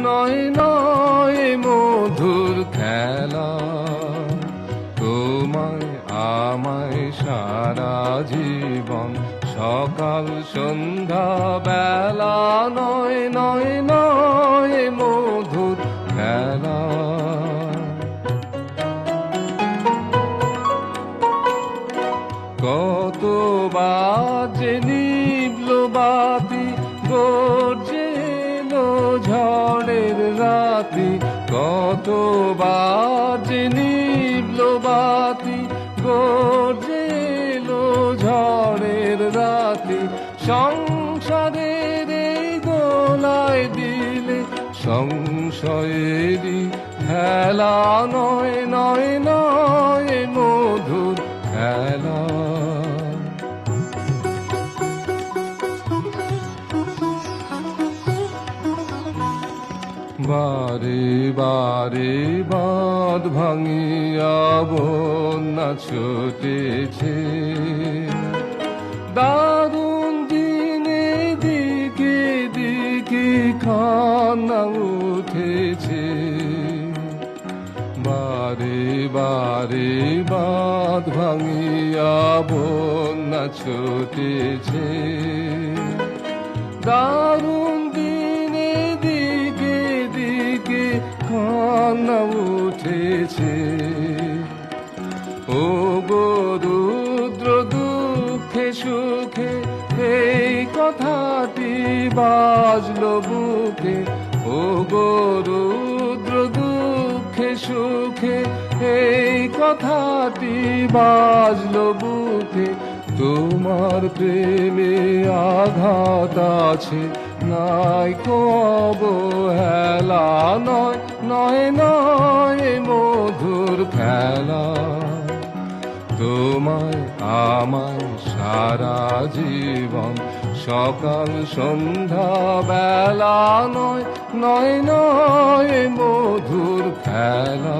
নয় নয় মধুর খেলা। তোমায় আমায় সারা জীবন সকাল সন্ধ্যা বেলা, নয় নয় নয় মধুর খেলা। কতবার যে নিভল বাতি, গর্জে এলো ঝড়ের রাতি। কতবার যে নিভল বাতি, গর্জে এলো ঝড়ের রাতি। সংসারের এই দোলায় দিলে সংশয়েরই খেলা, নয় নয় নয় মধুর খেলা। বারে বারে বাঁধ ভাঙিয়া বন্যা ছুটেছে, দারুণ দিনে দিকে দিকে কান্না উঠেছে। বারে বারে বাঁধ ভাঙিয়া বন্যা ছুটেছে, দারুণ দিনে দিকে দিকে কান্না উঠেছে। ও গো রুদ্র দুঃখে সুখে এই কথাটি বাজলো বুকে। ও গো রুদ্র দুঃখে সুখে এই কথাটি বাজলো বুকে। তোমার প্রেমে আঘাত আছে, নাই কো অবহেলা, নয় নয় নয় মধুর খেলা। তোমায় আমায় সারা জীবন সকাল সন্ধ্যা বেলা, নয় নয় নয় মধুর খেলা।